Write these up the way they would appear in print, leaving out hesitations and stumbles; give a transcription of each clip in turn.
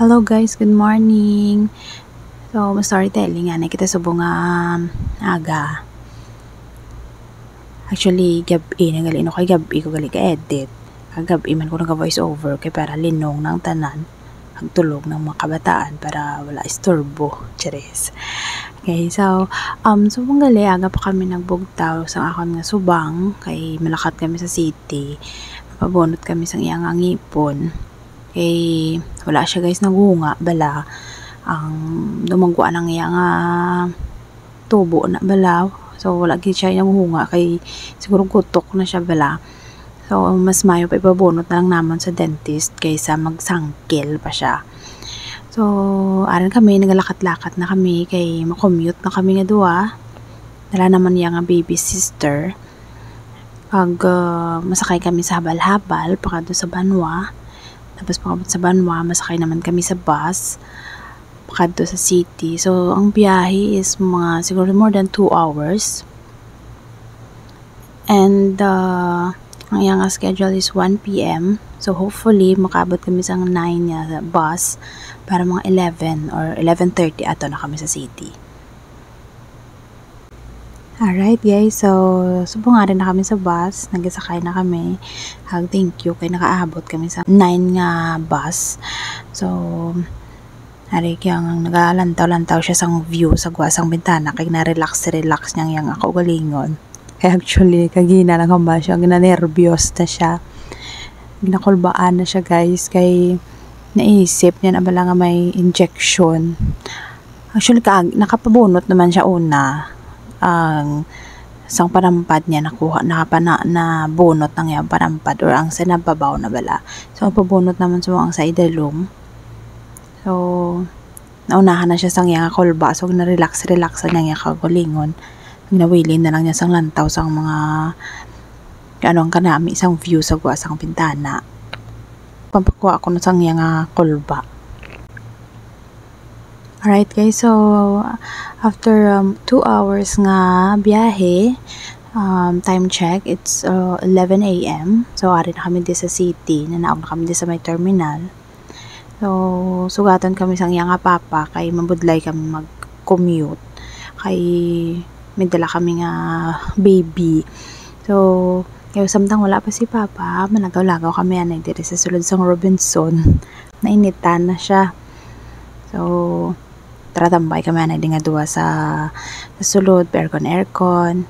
Hello guys, good morning. So, storytelling nga kita subong aga. Actually, gabi nagali no kay gabi ko gali ka edit. Gabi man ko naka voice over kay para linong ng tanan, agtulog ng mga kabataan para wala istorbo. Cheres. Okay, so subong gali aga pa kami nagbugtaw sa akon nga subang kay malakat kami sa city. Mapabunot kami sa iyang ngipon. Kay wala siya guys nagunga bala ang dumagwa ng iya nga tubo na bala, so wala gid siya nagunga kay siguro kutok na siya bala, so mas mayo pa ipabunot na lang namon sa dentist kaysa magsangkil pa siya. So aran kami nagalakat-lakat na kami kay makommute na kami nga duwa, dala naman iya nga baby sister. Pag masakay kami sa habal-habal pakadto sa Banwa. Tapos pagkabot sa Banwa, masakay naman kami sa bus pakadto sa city. So, ang biyahe is mga siguro more than 2 hours. And ang iyang schedule is 1 p.m. So, hopefully, makabot kami sa 9 nga bus para mga 11 or 11:30 ato na kami sa city. Alright guys, so subong nga rin na kami sa bus, nagsakay na kami. Thank you kay nakaabot kami sa 9 nga bus. So ari kyang nagalantaw-lantaw siya sang view sa guwasang bintana kay na-relax niyang yang ako galingon. Kaya actually kagina lang kamba siya, gina-nervyos na siya. Ginakulbaan na siya guys kay naisip niya na bala nga may injection. Actually nakapabunot naman siya una. Ang isang panampad niya nakuha na bunot ng yung panampad or ang sinababaw na bala. So pabunot naman sa ang sa idalom. So naunahan na siya sang yang kolba, so na-relax niya yung kagulingon. Ginawilin na lang niya sang lantaw sang mga ang kanami isang view sa guwasang pintana. Pampakuha ko na sang yang kolba. Alright guys, so after 2 hours nga biyahe, time check, it's 11 a.m. So ari na kami di sa city, nanaog na kami di sa may terminal. So sugatan kami sang iya nga papa kay mabudlay kami mag-commute. Kay may dala kami nga baby. So kaya samtang wala pa si papa, managaw-lagaw kami anay diri sa sulod sang Robinson. Nainitan na siya. So tratambay kami na nga duwa sa sulod, aircon.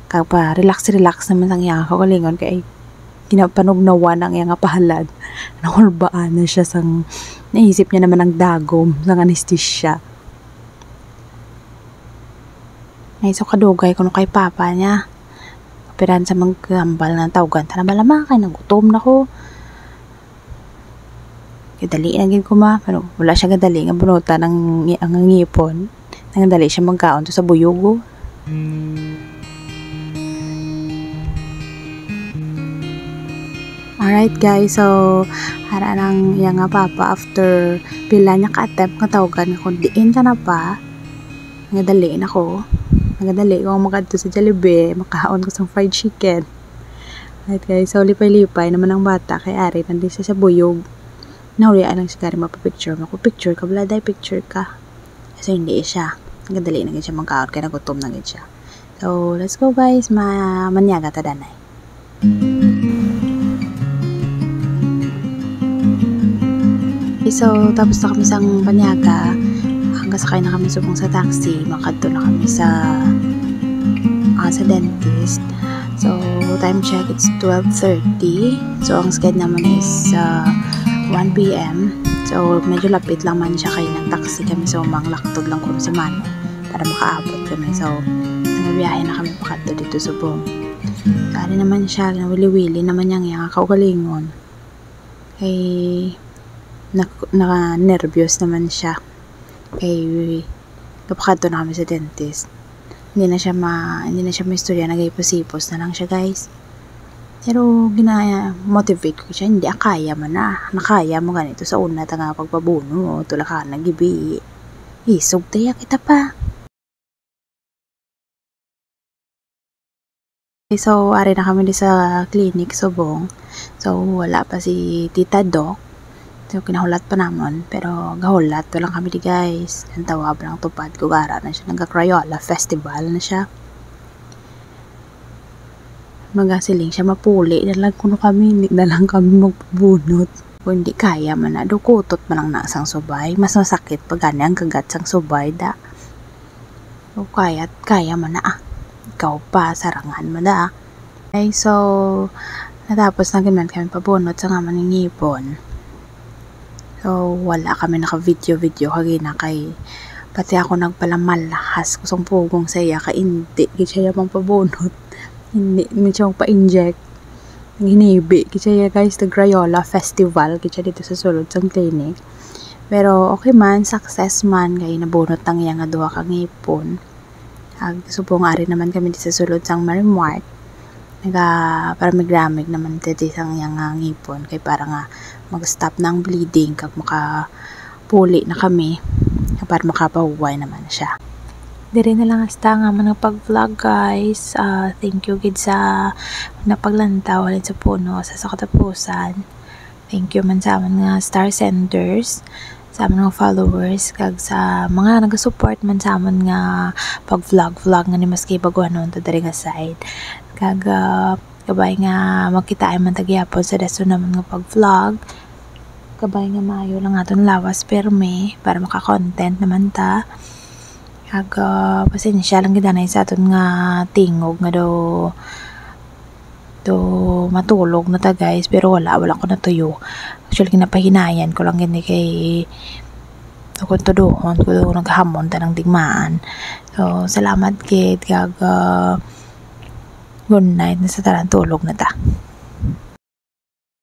Kaya relax naman ang iyang kagalingon kay ginapanugnawan ang iyang pahalad. Nahulbaan na siya sang naisip niya naman ang dagom sang anesthesia. Ay so kadugay kuno kay papa niya. Piran sa magkambal ng tawgan, tanabala kay nagutom na ko. Dali na gid ko pero wala siya gadali nga bunutan ang ngipon. Nang dali siya magkaon to sa buyugo. Alright guys, so hara nang yang nga papa after pila niya ka-attempt nga tawagan ko diin ka na pa. Nagadali na ko. Nagadali ko magadto sa Jollibee, makaon ko sa fried chicken. Alright guys, so lipay-lipay naman ang bata kay ari nandito siya sa buyog. Nahulian lang siya mapapicture. Makupicture ka, baladay picture ka. So, hindi siya. Nagadali na siya magkaon, kaya nagutom na siya. So, let's go guys. Manyaga ta danay. So, tapos na kami sa panyaga. Hanggang sakay na kami subong sa taxi. Makadto na kami sa dentist. So, time check, it's 12:30. So, ang schedule naman is 1 p.m. So, medyo lapit lang man siya kay ng taxi kami. So, manglaktod lang ko si Mano para makaabot kami. So, nagbiyahe na kami pakadto dito sa Bong. Kaya naman siya, nawili-wili naman niyang kaugalingon. Kay, naka-nervyos naman siya. Kay, kapakadto na kami sa dentist. Hindi na siya maistorya, nagay-pasipos na lang siya guys. Pero gina-motivate ko siya, hindi kaya man na. Nakaya mo ganito sa una nga pagpabuno, tula ka nagibi. Isog tayo kita pa. So, ari na kami sa clinic, Subong. So, wala pa si Tita Doc. So kinahulat pa namon pero gahulat lang kami di guys. Ang tawab lang tupad ko gara na siya nagka-Crayola festival na siya. Magasiling siya mapuli dalang kuno kami hindi na lang kami magpabunot. Kung hindi kaya man na dukutot man lang na sang subay. Mas masakit pag gani ang kagat sang subay da. So kaya man na ikaw pa sarangan man da. Okay, so natapos na ganun kami pabunot sa nga maningipon. So, wala kami naka-video kagina kay pati ako nagpalamalakas kusong pugong saya ka hindi kaya mang pabunot hindi siya pa-inject hinibi kaya guys the Crayola festival kaya dito sa sulod sang clinic pero okay man success man kay nabunot ang iya nga duha ka ngipon subong ari naman kami dito sa sulod sang Marimart para magramig naman dito sang iya nga ngipon kay para nga mag-stop na ang bleeding kag makapuli na kami para makapahuway naman siya. Diri na lang hasta nga man pag-vlog guys. Thank you gid sa napaglantaw alin sa puno sa katapusan. Thank you man sa amon nga star senders, sa amon nga followers kag sa mga nagasupport man sa amon nga pag-vlog nga ni maski baguhanon to diri nga side. Kag kabay nga makita ay man tagyapon sa daso naman nga pag-vlog. Kabay nga maayo lang aton lawas perme para maka-content naman ta. Kag pasensya lang gid sa aton nga tingog nga do matulog na ta guys pero wala ko natuyo. Actually kinapahinayan ko lang gini kay kung tuduhon ko naghamon ta ng digmaan. So salamat gid kag good night na sa tarang tulog na ta.